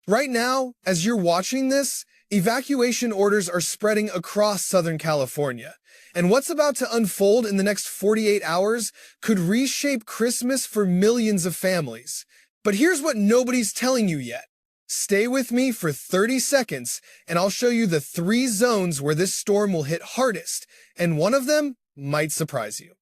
Right now, as you're watching this, evacuation orders are spreading across Southern California. And what's about to unfold in the next 48 hours could reshape Christmas for millions of families. But here's what nobody's telling you yet. Stay with me for 30 seconds, and I'll show you the 3 zones where this storm will hit hardest, and one of them might surprise you.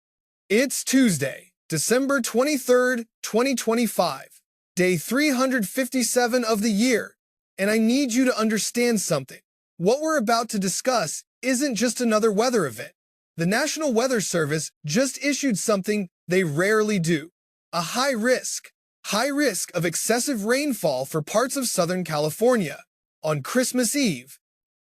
It's Tuesday, December 23rd, 2025, day 357 of the year, and I need you to understand something. What we're about to discuss isn't just another weather event. The National Weather Service just issued something they rarely do, a high risk of excessive rainfall for parts of Southern California on Christmas Eve.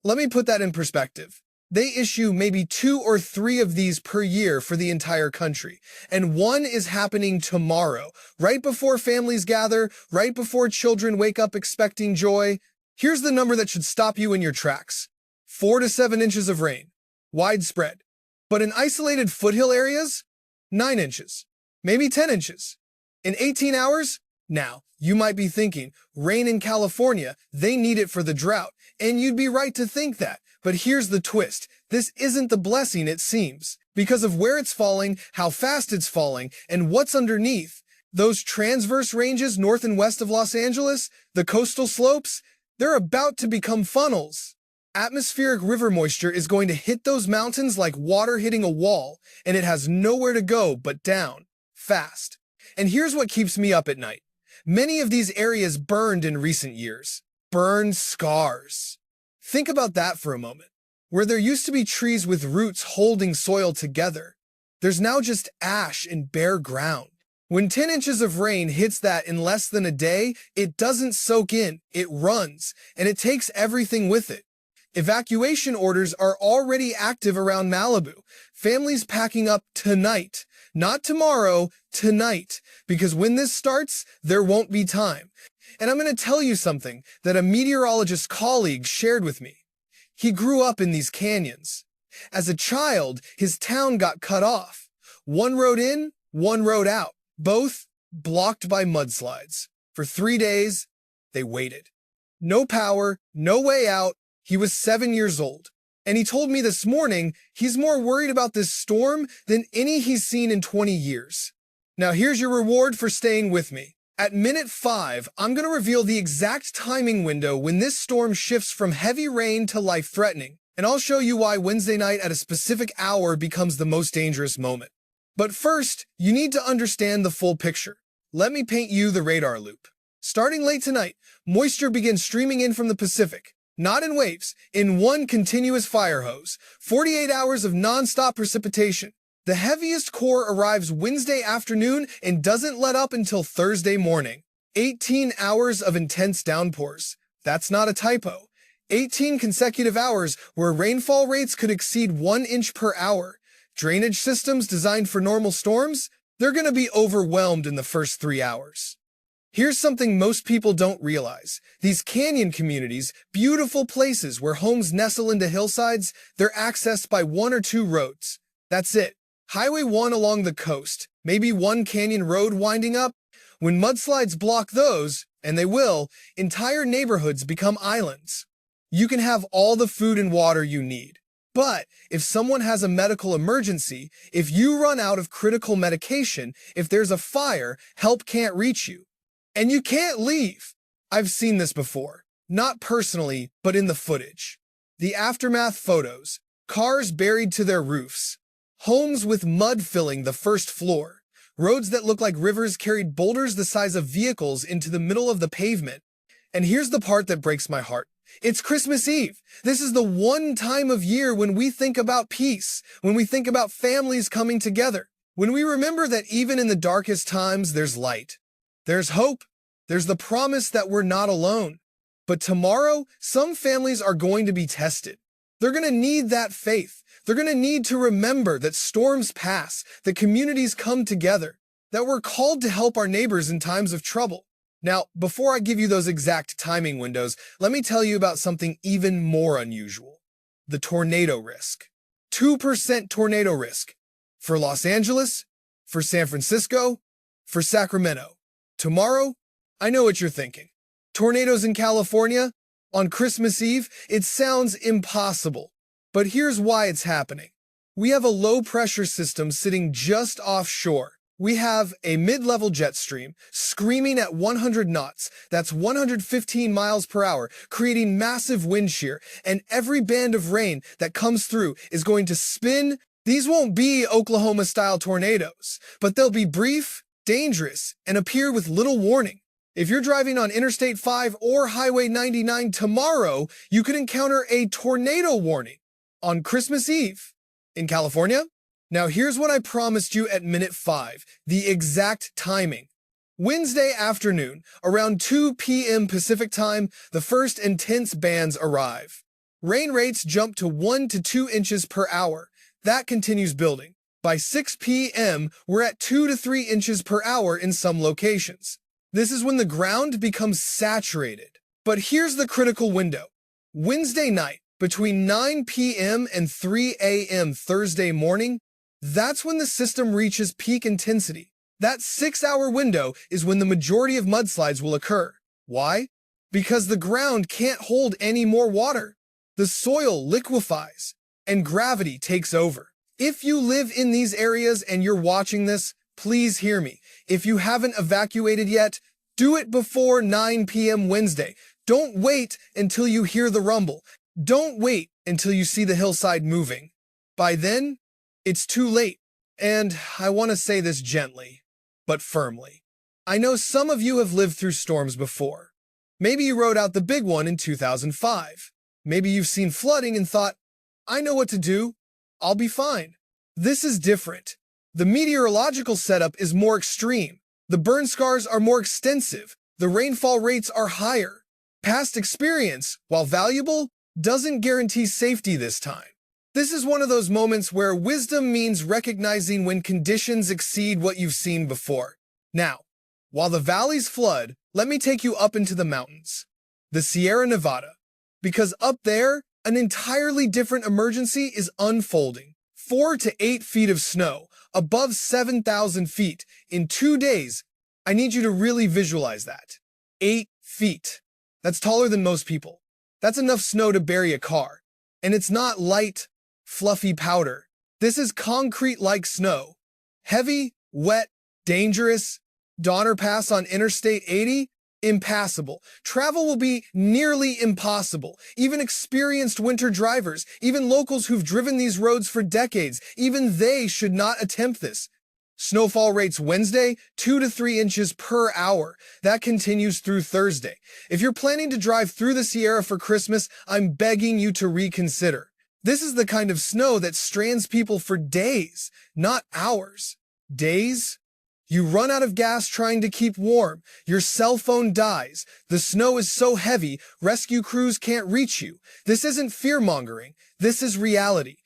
Let me put that in perspective. They issue maybe 2 or 3 of these per year for the entire country, and one is happening tomorrow, right before families gather, right before children wake up expecting joy. Here's the number that should stop you in your tracks. 4 to 7 inches of rain, widespread. But in isolated foothill areas, 9 inches, maybe 10 inches. In 18 hours? Now, you might be thinking, rain in California, they need it for the drought, and you'd be right to think that. But here's the twist. This isn't the blessing it seems. Because of where it's falling, how fast it's falling, and what's underneath, those transverse ranges north and west of Los Angeles, the coastal slopes, they're about to become funnels. Atmospheric river moisture is going to hit those mountains like water hitting a wall, and it has nowhere to go but down, fast. And here's what keeps me up at night. Many of these areas burned in recent years. Burned scars. Think about that for a moment. Where there used to be trees with roots holding soil together, there's now just ash and bare ground. When 10 inches of rain hits that in less than a day, it doesn't soak in, it runs, and it takes everything with it. Evacuation orders are already active around Malibu. Families packing up tonight. Not tomorrow, tonight. Because when this starts, there won't be time. And I'm going to tell you something that a meteorologist colleague shared with me. He grew up in these canyons. As a child, his town got cut off. One road in, one road out. Both blocked by mudslides. For 3 days, they waited. No power, no way out. He was 7 years old. And he told me this morning he's more worried about this storm than any he's seen in 20 years. Now here's your reward for staying with me. At minute 5, I'm going to reveal the exact timing window when this storm shifts from heavy rain to life-threatening. And I'll show you why Wednesday night at a specific hour becomes the most dangerous moment. But first, you need to understand the full picture. Let me paint you the radar loop. Starting late tonight, moisture begins streaming in from the Pacific. Not in waves, in one continuous fire hose. 48 hours of non-stop precipitation. The heaviest core arrives Wednesday afternoon and doesn't let up until Thursday morning. 18 hours of intense downpours. That's not a typo. 18 consecutive hours where rainfall rates could exceed 1 inch per hour. Drainage systems designed for normal storms, they're going to be overwhelmed in the first 3 hours. Here's something most people don't realize. These canyon communities, beautiful places where homes nestle into hillsides, they're accessed by 1 or 2 roads. That's it. Highway 1 along the coast, maybe one canyon road winding up. When mudslides block those, and they will, entire neighborhoods become islands. You can have all the food and water you need. But if someone has a medical emergency, if you run out of critical medication, if there's a fire, help can't reach you. And you can't leave. I've seen this before. Not personally, but in the footage. The aftermath photos. Cars buried to their roofs. Homes with mud filling the first floor. Roads that look like rivers carried boulders the size of vehicles into the middle of the pavement. And here's the part that breaks my heart. It's Christmas Eve. This is the one time of year when we think about peace, when we think about families coming together, when we remember that even in the darkest times, there's light. There's hope. There's the promise that we're not alone. But tomorrow, some families are going to be tested. They're going to need that faith. They're going to need to remember that storms pass, that communities come together, that we're called to help our neighbors in times of trouble. Now, before I give you those exact timing windows, let me tell you about something even more unusual. The tornado risk. 2% tornado risk. For Los Angeles, for San Francisco, for Sacramento. Tomorrow, I know what you're thinking. Tornadoes in California on Christmas Eve? It sounds impossible. But here's why it's happening. We have a low-pressure system sitting just offshore. We have a mid-level jet stream screaming at 100 knots, that's 115 miles per hour, creating massive wind shear, and every band of rain that comes through is going to spin. These won't be Oklahoma-style tornadoes, but they'll be brief, dangerous, and appear with little warning. If you're driving on Interstate 5 or Highway 99 tomorrow, you could encounter a tornado warning on Christmas Eve in California. Now here's what I promised you at minute 5, the exact timing. Wednesday afternoon, around 2 p.m. Pacific time, the first intense bands arrive. Rain rates jump to 1 to 2 inches per hour. That continues building. By 6 p.m., we're at 2 to 3 inches per hour in some locations. This is when the ground becomes saturated. But here's the critical window. Wednesday night, between 9 p.m. and 3 a.m. Thursday morning, that's when the system reaches peak intensity. That 6-hour window is when the majority of mudslides will occur. Why? Because the ground can't hold any more water. The soil liquefies, and gravity takes over. If you live in these areas and you're watching this, please hear me. If you haven't evacuated yet, do it before 9 p.m. Wednesday. Don't wait until you hear the rumble. Don't wait until you see the hillside moving. By then, it's too late. And I want to say this gently, but firmly. I know some of you have lived through storms before. Maybe you rode out the big one in 2005. Maybe you've seen flooding and thought, I know what to do. I'll be fine. This is different. The meteorological setup is more extreme. The burn scars are more extensive. The rainfall rates are higher. Past experience, while valuable, doesn't guarantee safety this time. This is one of those moments where wisdom means recognizing when conditions exceed what you've seen before. Now, while the valleys flood, let me take you up into the mountains, the Sierra Nevada, because up there, an entirely different emergency is unfolding. 4 to 8 feet of snow, above 7,000 feet, in 2 days. I need you to really visualize that. 8 feet. That's taller than most people. That's enough snow to bury a car. And it's not light, fluffy powder. This is concrete-like snow. Heavy, wet, dangerous. Donner Pass on Interstate 80? Impassable. Travel will be nearly impossible. Even experienced winter drivers, even locals who've driven these roads for decades, even they should not attempt this. Snowfall rates Wednesday, 2 to 3 inches per hour. That continues through Thursday. If you're planning to drive through the Sierra for Christmas, I'm begging you to reconsider. This is the kind of snow that strands people for days, not hours. Days? You run out of gas trying to keep warm. Your cell phone dies. The snow is so heavy, rescue crews can't reach you. This isn't fear-mongering. This is reality.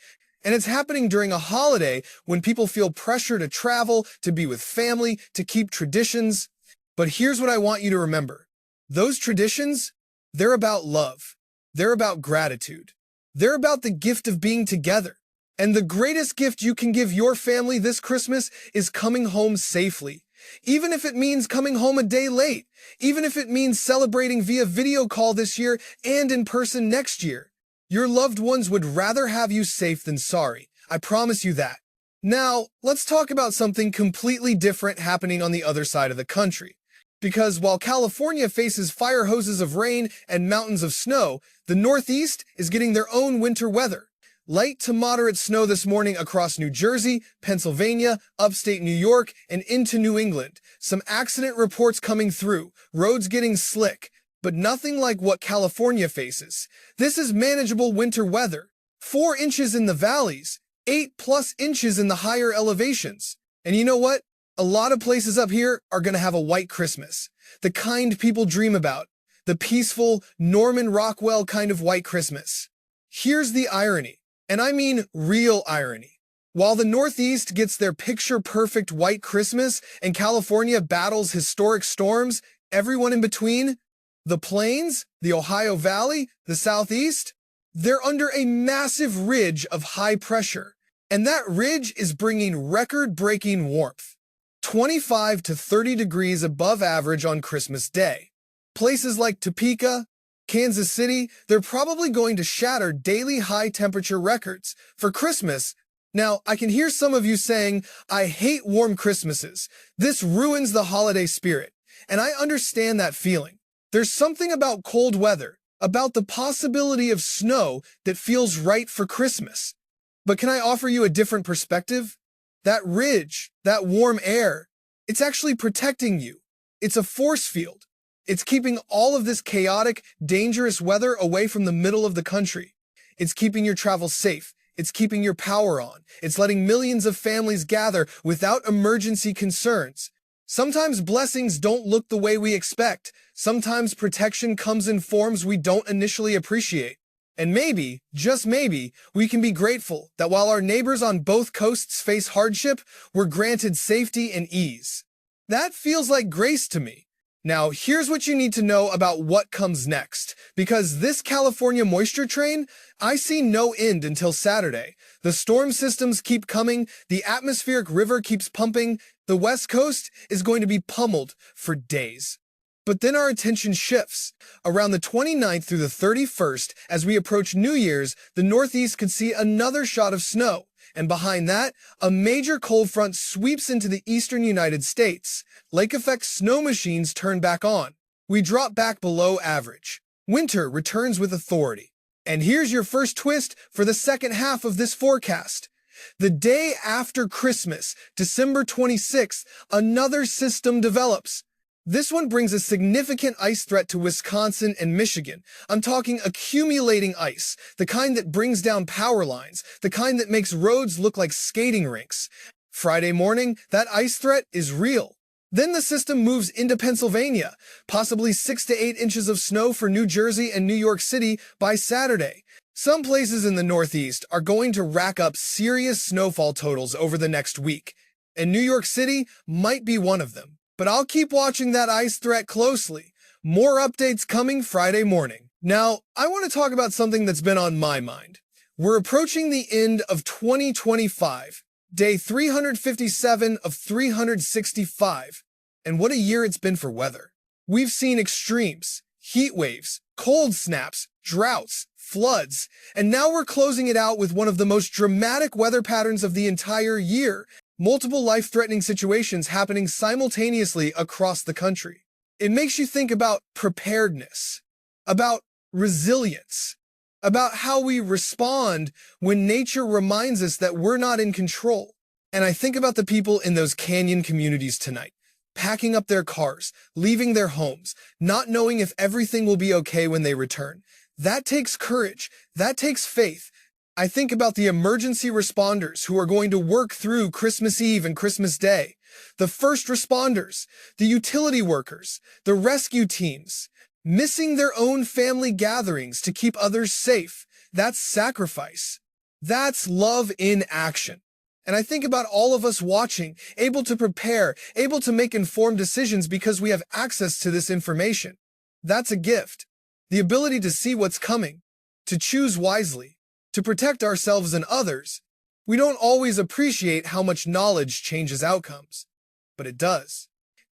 And it's happening during a holiday when people feel pressure to travel, to be with family, to keep traditions. But here's what I want you to remember. Those traditions, they're about love. They're about gratitude. They're about the gift of being together. And the greatest gift you can give your family this Christmas is coming home safely. Even if it means coming home a day late. Even if it means celebrating via video call this year and in person next year. Your loved ones would rather have you safe than sorry. I promise you that. Now, let's talk about something completely different happening on the other side of the country. Because while California faces fire hoses of rain and mountains of snow, the Northeast is getting their own winter weather. Light to moderate snow this morning across New Jersey, Pennsylvania, upstate New York, and into New England. Some accident reports coming through, roads getting slick, but nothing like what California faces. This is manageable winter weather. 4 inches in the valleys, 8+ inches in the higher elevations. And you know what? A lot of places up here are going to have a white Christmas. The kind people dream about. The peaceful, Norman Rockwell kind of white Christmas. Here's the irony. And I mean real irony. While the Northeast gets their picture-perfect white Christmas and California battles historic storms, everyone in between, the Plains, the Ohio Valley, the Southeast, they're under a massive ridge of high pressure. And that ridge is bringing record-breaking warmth. 25 to 30 degrees above average on Christmas Day. Places like Topeka, Kansas City, they're probably going to shatter daily high temperature records. For Christmas, now I can hear some of you saying, I hate warm Christmases. This ruins the holiday spirit. And I understand that feeling. There's something about cold weather, about the possibility of snow that feels right for Christmas. But can I offer you a different perspective? That ridge, that warm air, it's actually protecting you. It's a force field. It's keeping all of this chaotic, dangerous weather away from the middle of the country. It's keeping your travel safe. It's keeping your power on. It's letting millions of families gather without emergency concerns. Sometimes blessings don't look the way we expect. Sometimes protection comes in forms we don't initially appreciate. And maybe, just maybe, we can be grateful that while our neighbors on both coasts face hardship, we're granted safety and ease. That feels like grace to me. Now, here's what you need to know about what comes next. Because this California moisture train, I see no end until Saturday. The storm systems keep coming, the atmospheric river keeps pumping, the West Coast is going to be pummeled for days. But then our attention shifts. Around the 29th through the 31st, as we approach New Year's, the Northeast could see another shot of snow. And behind that, a major cold front sweeps into the eastern United States. Lake-effect snow machines turn back on. We drop back below average. Winter returns with authority. And here's your first twist for the second half of this forecast. The day after Christmas, December 26th, another system develops. This one brings a significant ice threat to Wisconsin and Michigan. I'm talking accumulating ice, the kind that brings down power lines, the kind that makes roads look like skating rinks. Friday morning, that ice threat is real. Then the system moves into Pennsylvania, possibly 6 to 8 inches of snow for New Jersey and New York City by Saturday. Some places in the Northeast are going to rack up serious snowfall totals over the next week, and New York City might be one of them. But I'll keep watching that ice threat closely. More updates coming Friday morning. Now, I want to talk about something that's been on my mind. We're approaching the end of 2025, day 357 of 365. And what a year it's been for weather. We've seen extremes, heat waves, cold snaps, droughts, floods, and now we're closing it out with one of the most dramatic weather patterns of the entire year. Multiple life-threatening situations happening simultaneously across the country. It makes you think about preparedness, about resilience, about how we respond when nature reminds us that we're not in control. And I think about the people in those canyon communities tonight, packing up their cars, leaving their homes, not knowing if everything will be okay when they return. That takes courage. That takes faith. I think about the emergency responders who are going to work through Christmas Eve and Christmas Day, the first responders, the utility workers, the rescue teams, missing their own family gatherings to keep others safe. That's sacrifice. That's love in action. And I think about all of us watching, able to prepare, able to make informed decisions because we have access to this information. That's a gift. The ability to see what's coming, to choose wisely, to protect ourselves and others. We don't always appreciate how much knowledge changes outcomes, but it does.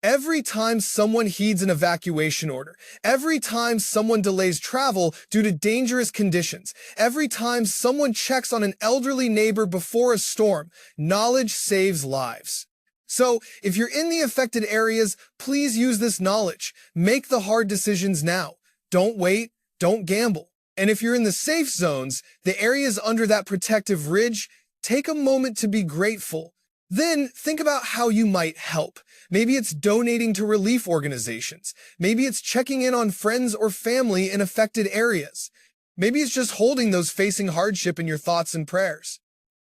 Every time someone heeds an evacuation order, every time someone delays travel due to dangerous conditions, every time someone checks on an elderly neighbor before a storm, knowledge saves lives. So, if you're in the affected areas, please use this knowledge. Make the hard decisions now. Don't wait. Don't gamble. And if you're in the safe zones, the areas under that protective ridge, take a moment to be grateful. Then think about how you might help. Maybe it's donating to relief organizations. Maybe it's checking in on friends or family in affected areas. Maybe it's just holding those facing hardship in your thoughts and prayers.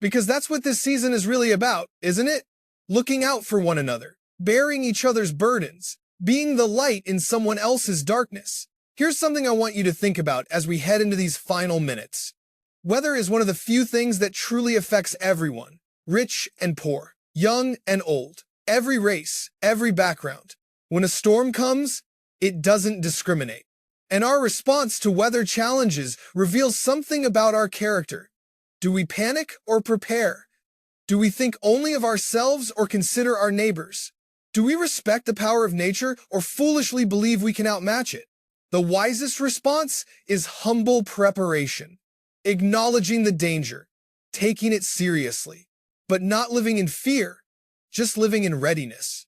Because that's what this season is really about, isn't it? Looking out for one another, bearing each other's burdens, being the light in someone else's darkness. Here's something I want you to think about as we head into these final minutes. Weather is one of the few things that truly affects everyone, rich and poor, young and old, every race, every background. When a storm comes, it doesn't discriminate. And our response to weather challenges reveals something about our character. Do we panic or prepare? Do we think only of ourselves or consider our neighbors? Do we respect the power of nature or foolishly believe we can outmatch it? The wisest response is humble preparation, acknowledging the danger, taking it seriously, but not living in fear, just living in readiness.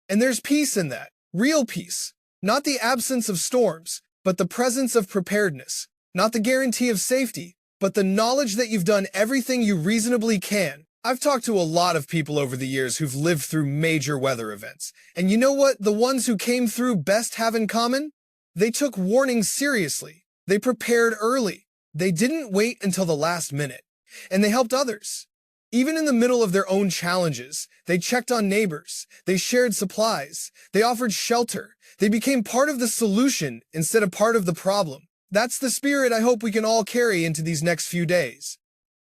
And there's peace in that, real peace, not the absence of storms, but the presence of preparedness, not the guarantee of safety, but the knowledge that you've done everything you reasonably can. I've talked to a lot of people over the years who've lived through major weather events. And you know what the ones who came through best have in common? They took warnings seriously. They prepared early. They didn't wait until the last minute. And they helped others. Even in the middle of their own challenges, they checked on neighbors. They shared supplies. They offered shelter. They became part of the solution instead of part of the problem. That's the spirit I hope we can all carry into these next few days.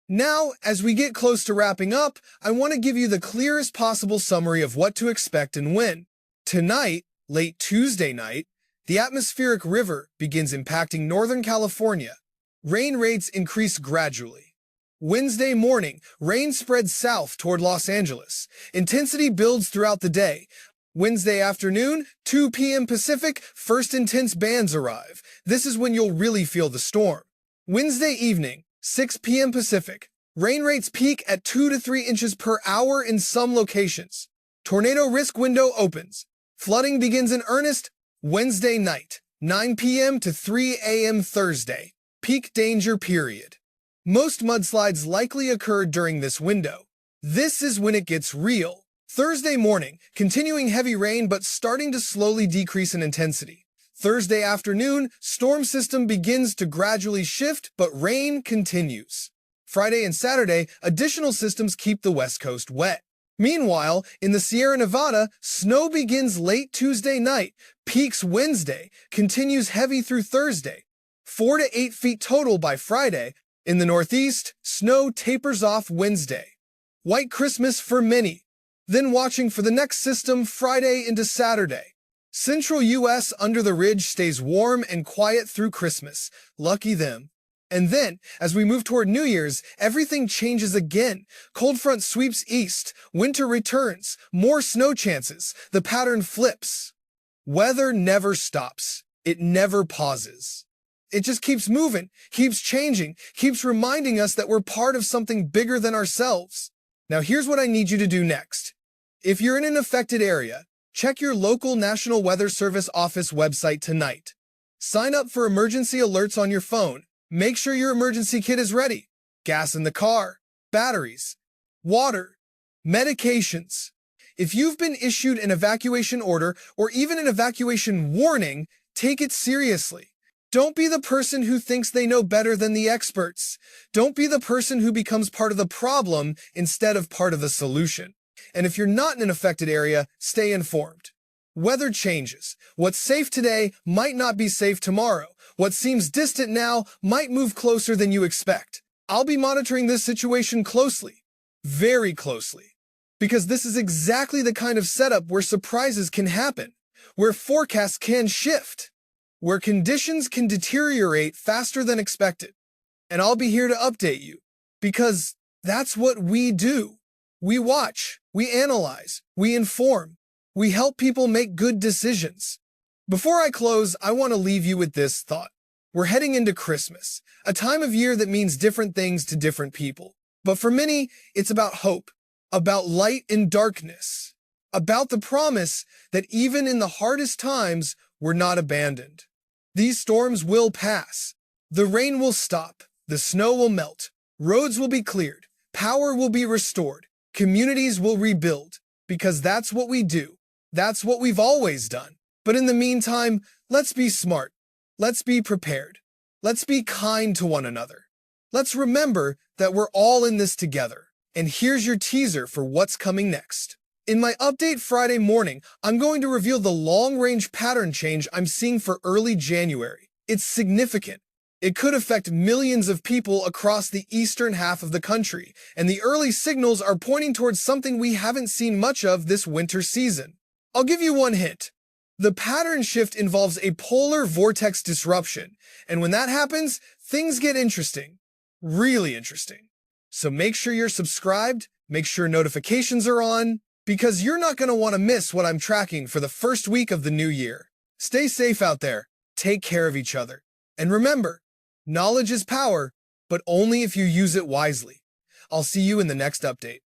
Now, as we get close to wrapping up, I want to give you the clearest possible summary of what to expect and when. Tonight, late Tuesday night, the atmospheric river begins impacting Northern California. Rain rates increase gradually. Wednesday morning, rain spreads south toward Los Angeles. Intensity builds throughout the day. Wednesday afternoon, 2 p.m. Pacific, first intense bands arrive. This is when you'll really feel the storm. Wednesday evening, 6 p.m. Pacific, rain rates peak at 2 to 3 inches per hour in some locations. Tornado risk window opens. Flooding begins in earnest Wednesday night, 9 p.m. to 3 a.m. Thursday, peak danger period. Most mudslides likely occur during this window. This is when it gets real. Thursday morning, continuing heavy rain but starting to slowly decrease in intensity. Thursday afternoon, storm system begins to gradually shift, but rain continues. Friday and Saturday, additional systems keep the West Coast wet. Meanwhile, in the Sierra Nevada, snow begins late Tuesday night, peaks Wednesday, continues heavy through Thursday. 4 to 8 feet total by Friday. In the Northeast, snow tapers off Wednesday. White Christmas for many. Then watching for the next system Friday into Saturday. Central U.S. under the ridge stays warm and quiet through Christmas. Lucky them. And then, as we move toward New Year's, everything changes again. Cold front sweeps east. Winter returns. More snow chances. The pattern flips. Weather never stops. It never pauses. It just keeps moving, keeps changing, keeps reminding us that we're part of something bigger than ourselves. Now here's what I need you to do next. If you're in an affected area, check your local National Weather Service office website tonight. Sign up for emergency alerts on your phone. Make sure your emergency kit is ready. Gas in the car, batteries, water, medications. If you've been issued an evacuation order or even an evacuation warning, take it seriously. Don't be the person who thinks they know better than the experts. Don't be the person who becomes part of the problem instead of part of the solution. And if you're not in an affected area, stay informed. Weather changes. What's safe today might not be safe tomorrow. What seems distant now might move closer than you expect. I'll be monitoring this situation closely, very closely, because this is exactly the kind of setup where surprises can happen, where forecasts can shift, where conditions can deteriorate faster than expected. And I'll be here to update you, because that's what we do. We watch, we analyze, we inform, we help people make good decisions. Before I close, I want to leave you with this thought. We're heading into Christmas, a time of year that means different things to different people. But for many, it's about hope, about light in darkness, about the promise that even in the hardest times, we're not abandoned. These storms will pass. The rain will stop. The snow will melt. Roads will be cleared. Power will be restored. Communities will rebuild. Because that's what we do. That's what we've always done. But in the meantime, let's be smart. Let's be prepared. Let's be kind to one another. Let's remember that we're all in this together. And here's your teaser for what's coming next. In my update Friday morning, I'm going to reveal the long-range pattern change I'm seeing for early January. It's significant. It could affect millions of people across the eastern half of the country, and the early signals are pointing towards something we haven't seen much of this winter season. I'll give you one hint. The pattern shift involves a polar vortex disruption, and when that happens, things get interesting. Really interesting. So make sure you're subscribed, make sure notifications are on, because you're not going to want to miss what I'm tracking for the first week of the new year. Stay safe out there, take care of each other, and remember, knowledge is power, but only if you use it wisely. I'll see you in the next update.